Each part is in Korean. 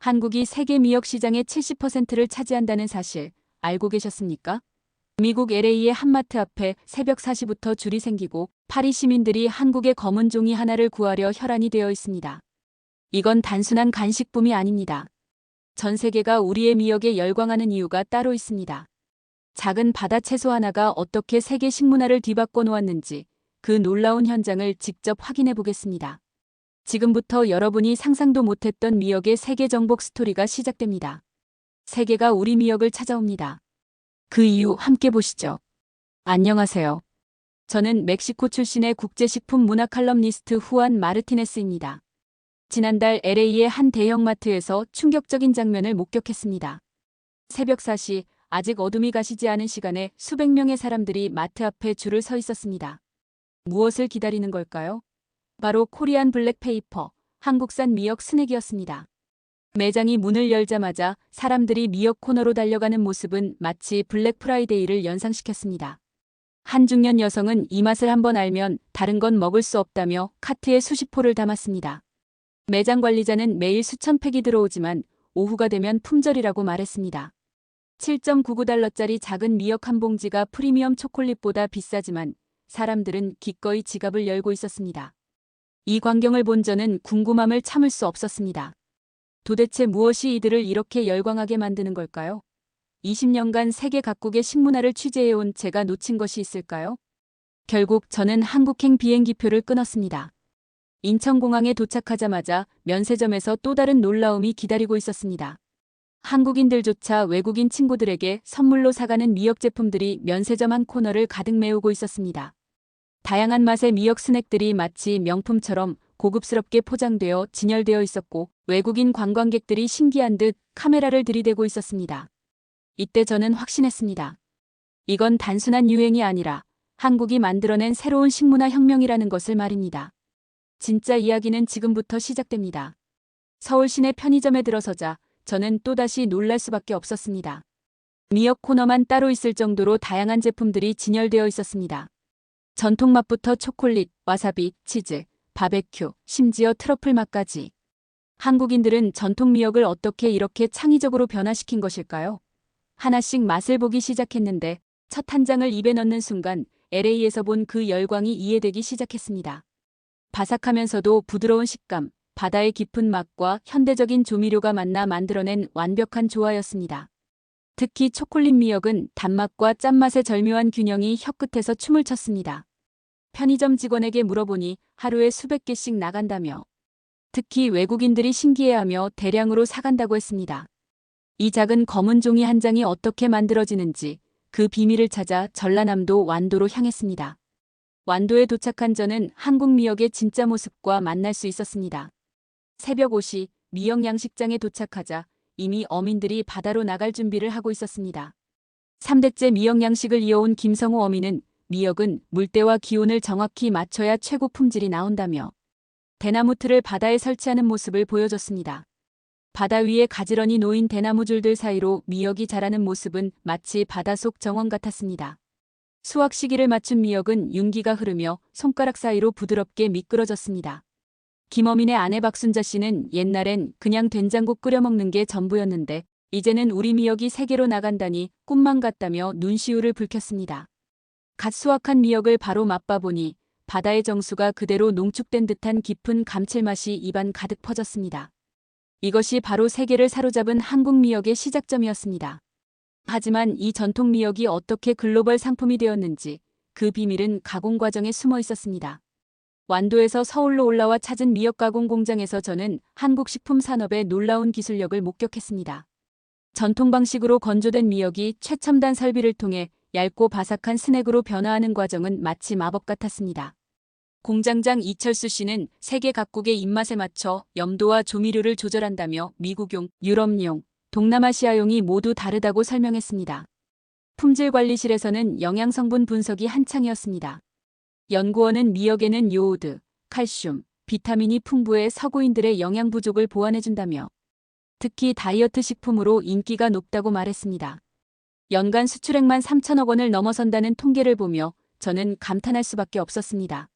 한국이 세계 미역 시장의 70%를 차지한다는 사실 알고 계셨습니까? 미국 LA의 한마트 앞에 새벽 4시부터 줄이 생기고 파리 시민들이 한국의 검은 종이 하나를 구하려 혈안이 되어 있습니다. 이건 단순한 간식붐이 아닙니다. 전 세계가 우리의 미역에 열광하는 이유가 따로 있습니다. 작은 바다 채소 하나가 어떻게 세계 식문화를 뒤바꿔 놓았는지 그 놀라운 현장을 직접 확인해 보겠습니다. 지금부터 여러분이 상상도 못했던 미역의 세계 정복 스토리가 시작됩니다. 세계가 우리 미역을 찾아옵니다. 그 이유 함께 보시죠. 안녕하세요. 저는 멕시코 출신의 국제식품 문화 칼럼니스트 후안 마르티네스입니다. 지난달 LA의 한 대형마트에서 충격적인 장면을 목격했습니다. 새벽 4시, 아직 어둠이 가시지 않은 시간에 수백 명의 사람들이 마트 앞에 줄을 서 있었습니다. 무엇을 기다리는 걸까요? 바로 코리안 블랙 페이퍼, 한국산 미역 스낵이었습니다. 매장이 문을 열자마자 사람들이 미역 코너로 달려가는 모습은 마치 블랙 프라이데이를 연상시켰습니다. 한 중년 여성은 이 맛을 한번 알면 다른 건 먹을 수 없다며 카트에 수십 포를 담았습니다. 매장 관리자는 매일 수천 팩이 들어오지만 오후가 되면 품절이라고 말했습니다. 7.99달러짜리 작은 미역 한 봉지가 프리미엄 초콜릿보다 비싸지만 사람들은 기꺼이 지갑을 열고 있었습니다. 이 광경을 본 저는 궁금함을 참을 수 없었습니다. 도대체 무엇이 이들을 이렇게 열광하게 만드는 걸까요? 20년간 세계 각국의 식문화를 취재해온 제가 놓친 것이 있을까요? 결국 저는 한국행 비행기표를 끊었습니다. 인천공항에 도착하자마자 면세점에서 또 다른 놀라움이 기다리고 있었습니다. 한국인들조차 외국인 친구들에게 선물로 사가는 미역 제품들이 면세점 한 코너를 가득 메우고 있었습니다. 다양한 맛의 미역 스낵들이 마치 명품처럼 고급스럽게 포장되어 진열되어 있었고 외국인 관광객들이 신기한 듯 카메라를 들이대고 있었습니다. 이때 저는 확신했습니다. 이건 단순한 유행이 아니라 한국이 만들어낸 새로운 식문화 혁명이라는 것을 말입니다. 진짜 이야기는 지금부터 시작됩니다. 서울 시내 편의점에 들어서자 저는 또다시 놀랄 수밖에 없었습니다. 미역 코너만 따로 있을 정도로 다양한 제품들이 진열되어 있었습니다. 전통 맛부터 초콜릿, 와사비, 치즈, 바베큐, 심지어 트러플 맛까지. 한국인들은 전통 미역을 어떻게 이렇게 창의적으로 변화시킨 것일까요? 하나씩 맛을 보기 시작했는데 첫 한 장을 입에 넣는 순간 LA에서 본 그 열광이 이해되기 시작했습니다. 바삭하면서도 부드러운 식감, 바다의 깊은 맛과 현대적인 조미료가 만나 만들어낸 완벽한 조화였습니다. 특히 초콜릿 미역은 단맛과 짠맛의 절묘한 균형이 혀끝에서 춤을 췄습니다. 편의점 직원에게 물어보니 하루에 수백 개씩 나간다며. 특히 외국인들이 신기해하며 대량으로 사간다고 했습니다. 이 작은 검은 종이 한 장이 어떻게 만들어지는지 그 비밀을 찾아 전라남도 완도로 향했습니다. 완도에 도착한 저는 한국 미역의 진짜 모습과 만날 수 있었습니다. 새벽 5시 미역 양식장에 도착하자 이미 어민들이 바다로 나갈 준비를 하고 있었습니다. 3대째 미역 양식을 이어온 김성호 어민은 미역은 물때와 기온을 정확히 맞춰야 최고 품질이 나온다며 대나무 틀을 바다에 설치하는 모습을 보여줬습니다. 바다 위에 가지런히 놓인 대나무 줄들 사이로 미역이 자라는 모습은 마치 바닷속 정원 같았습니다. 수확 시기를 맞춘 미역은 윤기가 흐르며 손가락 사이로 부드럽게 미끄러졌습니다. 김어민의 아내 박순자 씨는 옛날엔 그냥 된장국 끓여 먹는 게 전부였는데 이제는 우리 미역이 세계로 나간다니 꿈만 같다며 눈시울을 붉혔습니다. 갓 수확한 미역을 바로 맛봐보니 바다의 정수가 그대로 농축된 듯한 깊은 감칠맛이 입안 가득 퍼졌습니다. 이것이 바로 세계를 사로잡은 한국 미역의 시작점이었습니다. 하지만 이 전통 미역이 어떻게 글로벌 상품이 되었는지 그 비밀은 가공 과정에 숨어 있었습니다. 완도에서 서울로 올라와 찾은 미역 가공 공장에서 저는 한국 식품 산업의 놀라운 기술력을 목격했습니다. 전통 방식으로 건조된 미역이 최첨단 설비를 통해 얇고 바삭한 스낵으로 변화하는 과정은 마치 마법 같았습니다. 공장장 이철수 씨는 세계 각국의 입맛에 맞춰 염도와 조미료를 조절한다며 미국용, 유럽용, 동남아시아용이 모두 다르다고 설명했습니다. 품질관리실에서는 영양성분 분석이 한창이었습니다. 연구원은 미역에는 요오드, 칼슘, 비타민이 풍부해 서구인들의 영양 부족을 보완해준다며 특히 다이어트 식품으로 인기가 높다고 말했습니다. 연간 수출액만 3천억 원을 넘어선다는 통계를 보며 저는 감탄할 수밖에 없었습니다.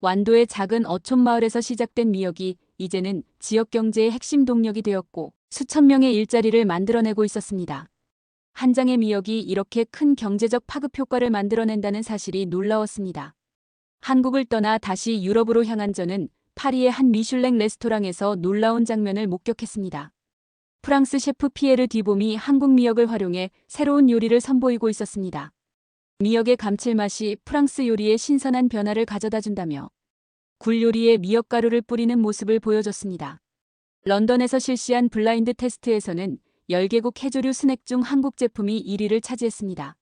완도의 작은 어촌 마을에서 시작된 미역이 이제는 지역 경제의 핵심 동력이 되었고 수천 명의 일자리를 만들어내고 있었습니다. 한 장의 미역이 이렇게 큰 경제적 파급 효과를 만들어낸다는 사실이 놀라웠습니다. 한국을 떠나 다시 유럽으로 향한 저는 파리의 한 미슐랭 레스토랑에서 놀라운 장면을 목격했습니다. 프랑스 셰프 피에르 디봄이 한국 미역을 활용해 새로운 요리를 선보이고 있었습니다. 미역의 감칠맛이 프랑스 요리에 신선한 변화를 가져다 준다며 굴 요리에 미역가루를 뿌리는 모습을 보여줬습니다. 런던에서 실시한 블라인드 테스트에서는 10개국 해조류 스낵 중 한국 제품이 1위를 차지했습니다.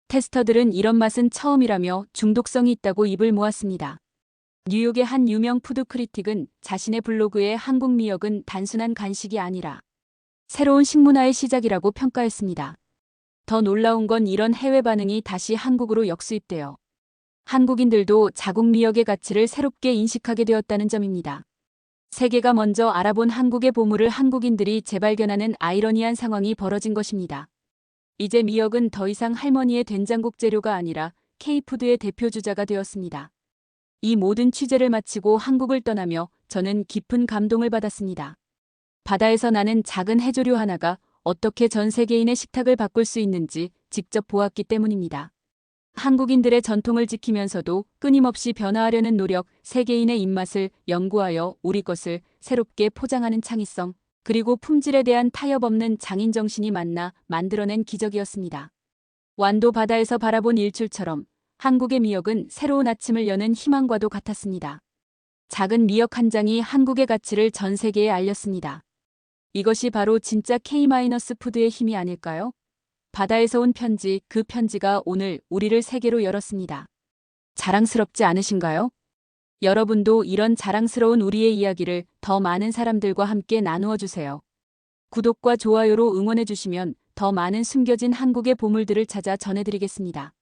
테스터들은 이런 맛은 처음이라며 중독성이 있다고 입을 모았습니다. 뉴욕의 한 유명 푸드 크리틱은 자신의 블로그에 한국 미역은 단순한 간식이 아니라 새로운 식문화의 시작이라고 평가했습니다. 더 놀라운 건 이런 해외 반응이 다시 한국으로 역수입되어 한국인들도 자국 미역의 가치를 새롭게 인식하게 되었다는 점입니다. 세계가 먼저 알아본 한국의 보물을 한국인들이 재발견하는 아이러니한 상황이 벌어진 것입니다. 이제 미역은 더 이상 할머니의 된장국 재료가 아니라 K푸드의 대표주자가 되었습니다. 이 모든 취재를 마치고 한국을 떠나며 저는 깊은 감동을 받았습니다. 바다에서 나는 작은 해조류 하나가 어떻게 전 세계인의 식탁을 바꿀 수 있는지 직접 보았기 때문입니다. 한국인들의 전통을 지키면서도 끊임없이 변화하려는 노력, 세계인의 입맛을 연구하여 우리 것을 새롭게 포장하는 창의성, 그리고 품질에 대한 타협 없는 장인 정신이 만나 만들어낸 기적이었습니다. 완도 바다에서 바라본 일출처럼 한국의 미역은 새로운 아침을 여는 희망과도 같았습니다. 작은 미역 한 장이 한국의 가치를 전 세계에 알렸습니다. 이것이 바로 진짜 K-푸드의 힘이 아닐까요? 바다에서 온 편지, 그 편지가 오늘 우리를 세계로 열었습니다. 자랑스럽지 않으신가요? 여러분도 이런 자랑스러운 우리의 이야기를 더 많은 사람들과 함께 나누어 주세요. 구독과 좋아요로 응원해 주시면 더 많은 숨겨진 한국의 보물들을 찾아 전해드리겠습니다.